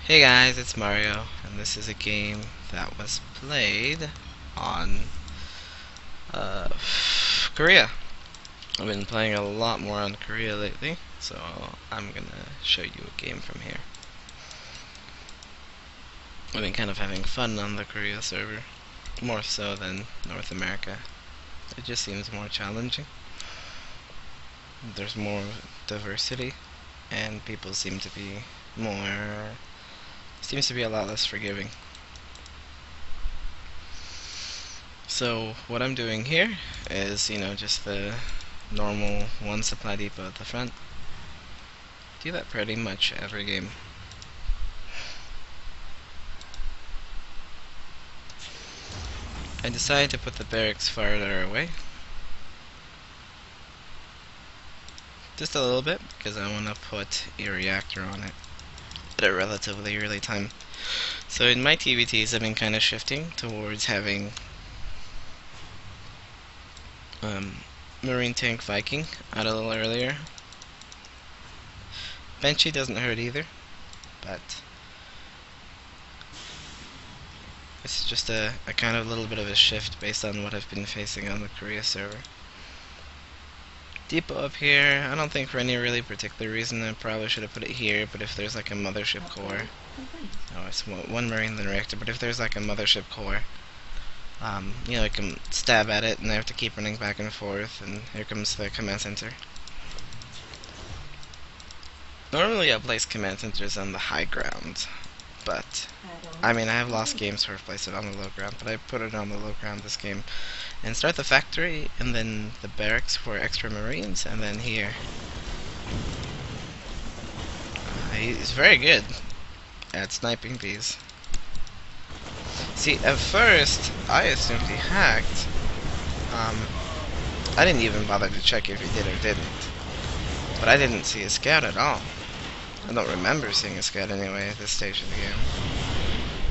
Hey guys, it's Mario, and this is a game that was played on uh, Korea. I've been playing a lot more on Korea lately, so I'm gonna show you a game from here. I've been kind of having fun on the Korea server, more so than North America. It just seems more challenging. There's more diversity, and people seems to be a lot less forgiving. So what I'm doing here is, just the normal one supply depot at the front. Do that pretty much every game. I decided to put the barracks farther away. Just a little bit, because I want to put a reactor on it at a relatively early time. So in my TvTs I've been kind of shifting towards having Marine Tank Viking out a little earlier. Benchy doesn't hurt either, but it's just a kind of little bit of a shift based on what I've been facing on the Korea server. Depot up here, I don't think for any really particular reason. I probably should have put it here, but if there's like a mothership core, oh, it's one marine then reactor, but if there's like a mothership core, I can stab at it and I have to keep running back and forth, and here comes the command center. Normally I place command centers on the high ground, but I have lost games where I've placed it on the low ground, but I put it on the low ground this game. And start the factory, and then the barracks for extra marines, and then here. He's very good at sniping these. See, at first, I assumed he hacked. I didn't even bother to check if he did or didn't. But I didn't see a scout at all. I don't remember seeing a scout anyway at this stage of the game.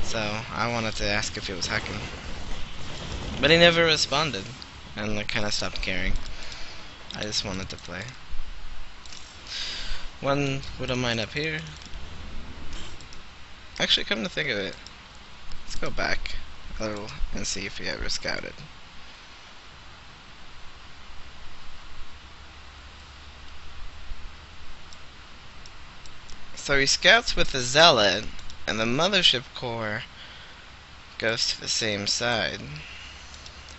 So, I wanted to ask if he was hacking. But he never responded, and I kind of stopped caring. I just wanted to play. One widow mine up here. Actually, come to think of it, let's go back a little and see if he ever scouted. So he scouts with the zealot, and the mothership core goes to the same side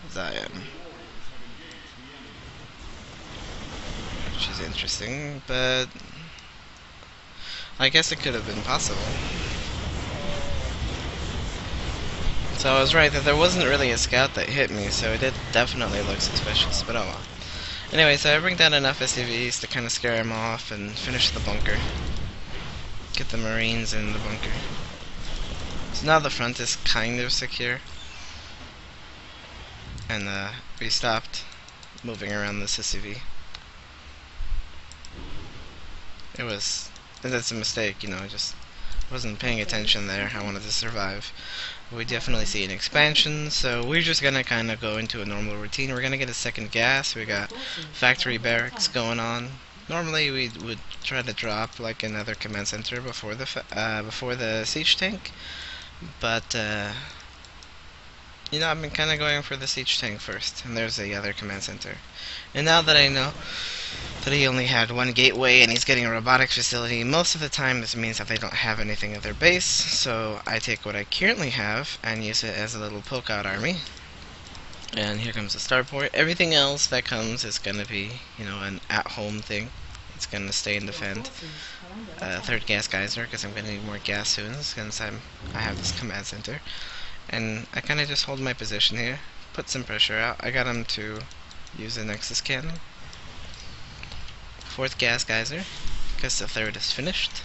as I am, which is interesting, but I guess it could have been possible. So I was right that there wasn't really a scout that hit me, so it did definitely look suspicious, but oh well. Anyway, so I bring down enough SCVs to kind of scare him off and finish the bunker. Get the marines in the bunker. So now the front is kind of secure. And we stopped moving around this SCV. That's a mistake, I just wasn't paying attention there. I wanted to survive. We definitely see an expansion, so we're just gonna kind of go into a normal routine. We're gonna get a second gas. We got factory barracks going on. Normally we would try to drop like another command center before the siege tank, but I've been kind of going for the siege tank first, and there's the other command center. And now that I know that he only had one gateway and he's getting a robotics facility, most of the time this means that they don't have anything at their base, so I take what I currently have and use it as a little poke-out army. And here comes the starport. Everything else that comes is going to be, an at-home thing. It's going to stay and defend. Third gas geyser, because I'm going to need more gas soon, since I have this command center. And I kind of just hold my position here, put some pressure out. I got him to use a Nexus cannon. Fourth gas geyser, because the third is finished.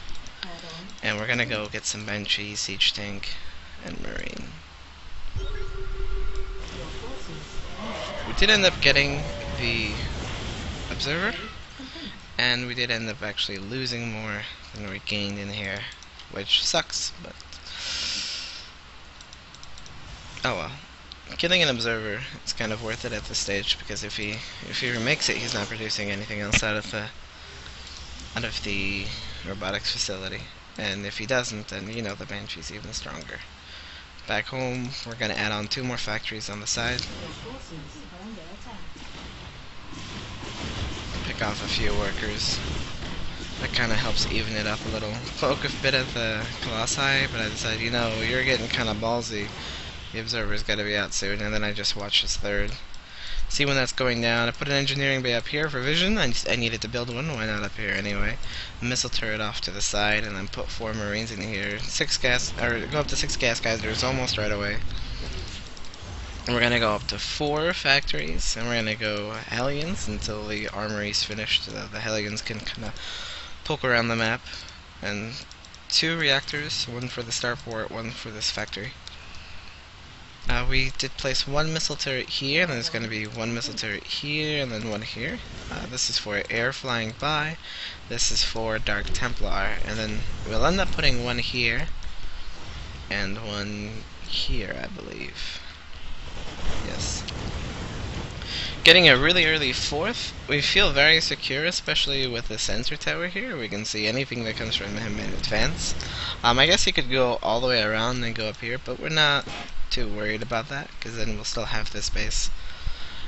And we're going to go get some Banshee, siege tank, and marine. We did end up getting the observer, and we did end up actually losing more than we gained in here, which sucks, but oh well. Killing an observer is kind of worth it at this stage, because if he remakes it, he's not producing anything else out of the robotics facility. And if he doesn't, then you know the Banshee's even stronger. Back home, we're gonna add on 2 more factories on the side. Pick off a few workers. That kind of helps even it up a little. Poke a bit at the Colossi, but I decided, you know, you're getting kind of ballsy. The Observer's got to be out soon, and then I just watch his third. See when that's going down. I put an engineering bay up here for vision. I needed to build one. Why not up here anyway? A missile turret off to the side, and then put 4 Marines in here. Go up to 6 gas geysers almost right away. And we're gonna go up to 4 factories, and we're gonna go Hellions until the armory's finished, so that the Hellions can kind of poke around the map. And 2 reactors, 1 for the starport, 1 for this factory. We did place 1 missile turret here, and there's going to be 1 missile turret here, and then 1 here. This is for air flying by. This is for Dark Templar, and then we'll end up putting 1 here, and 1 here, I believe. Yes. Getting a really early 4th, we feel very secure, especially with the sensor tower here. We can see anything that comes from him in advance. I guess he could go all the way around and go up here, but we're not too worried about that, because then we'll still have this base.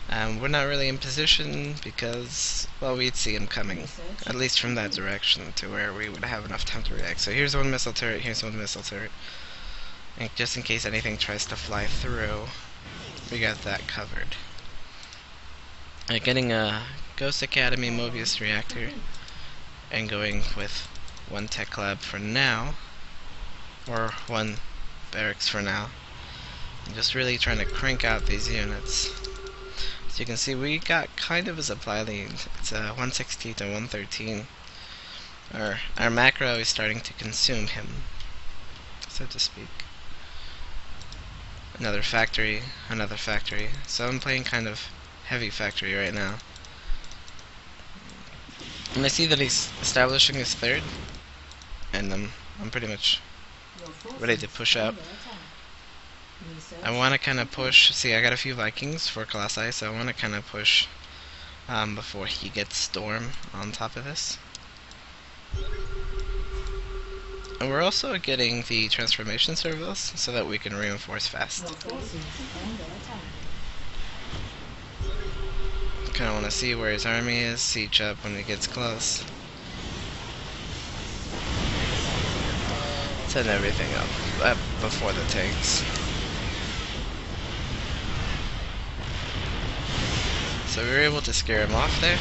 We're not really in position because, well, we'd see him coming, at least from that direction, to where we would have enough time to react. So here's 1 missile turret, here's 1 missile turret. And just in case anything tries to fly through, we got that covered. Getting a Ghost Academy Mobius reactor, and going with 1 tech lab for now, or 1 barracks for now. I'm just really trying to crank out these units. As you can see, we got kind of a supply lead. It's 160 to 113. Our macro is starting to consume him, so to speak. Another factory, another factory. So I'm playing kind of heavy factory right now. And I see that he's establishing his 3rd, and I'm pretty much ready to push out. I want to kind of push. See, I got a few Vikings for Colossi, so I want to kind of push before he gets Storm on top of this. And we're also getting the transformation servos so that we can reinforce fast. Kind of want to see where his army is, siege up when it gets close. Send everything up before the tanks. So we were able to scare him off there.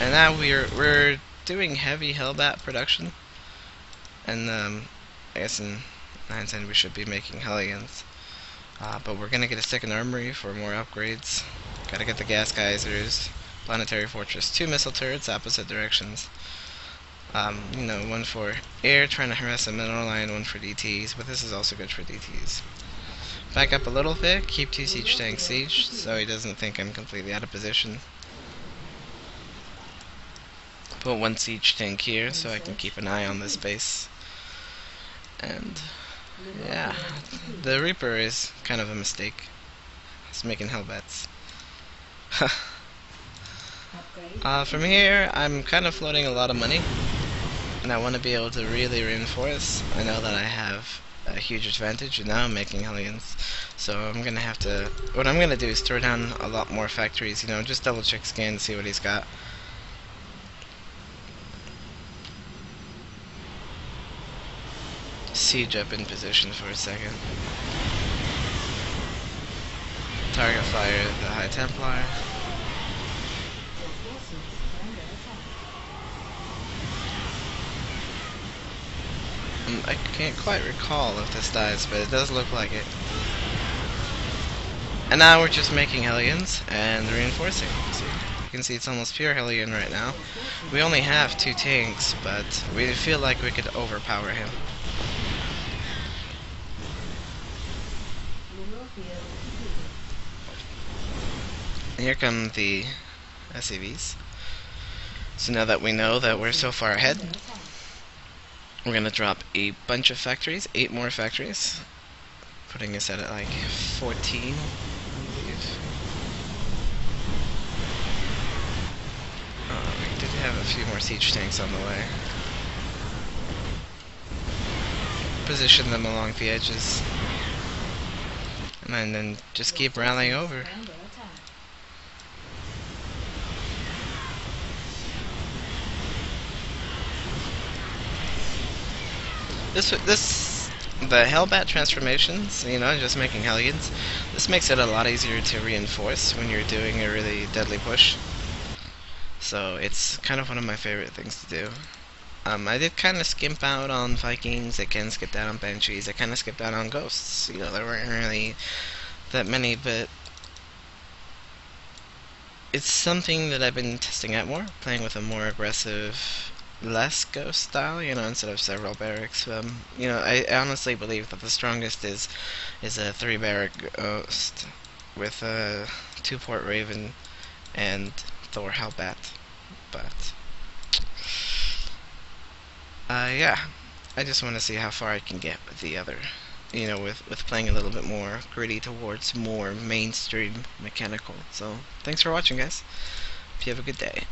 And now we're doing heavy Hellbat production. And I guess in 910 we should be making Hellions. But we're gonna get a 2nd armory for more upgrades. Gotta get the gas geysers, planetary fortress, 2 missile turrets, opposite directions. You know, 1 for air, trying to harass the mineral line, 1 for DTs, but this is also good for DTs. Back up a little bit, keep 2 siege tanks sieged, so he doesn't think I'm completely out of position. Put 1 siege tank here, so I can keep an eye on this base. And yeah, the Reaper is kind of a mistake. It's making Hellbats. From here, I'm kind of floating a lot of money, and I want to be able to really reinforce. I know that I have a huge advantage, and now I'm making Hellions. So I'm gonna have to. What I'm gonna do is throw down a lot more factories. You know, just double check scan to see what he's got. Siege up in position for a second. Target fire the High Templar. I can't quite recall if this dies, but it does look like it. And now we're just making Hellions and reinforcing. See, you can see it's almost pure Hellion right now. We only have 2 tanks, but we feel like we could overpower him. Here come the SEVs. So now that we know that we're so far ahead, we're gonna drop a bunch of factories, 8 more factories, putting us at like 14, I believe. We did have a few more siege tanks on the way. Position them along the edges. And then just keep rallying over. The Hellbat transformations, you know, just making Hellions, this makes it a lot easier to reinforce when you're doing a really deadly push. So it's kind of one of my favorite things to do. I did kind of skimp out on Vikings, I kind of skipped out on Banshees, I kind of skipped out on Ghosts. You know, there weren't really that many, but it's something that I've been testing out more, playing with a more aggressive, less ghost style, you know, instead of several barracks. You know, I honestly believe that the strongest is a 3-barrack ghost with a 2-port Raven and Thor Hellbat. But yeah, I just want to see how far I can get with the other, you know, with playing a little bit more gritty towards more mainstream mechanical. So thanks for watching, guys. Hope you have a good day.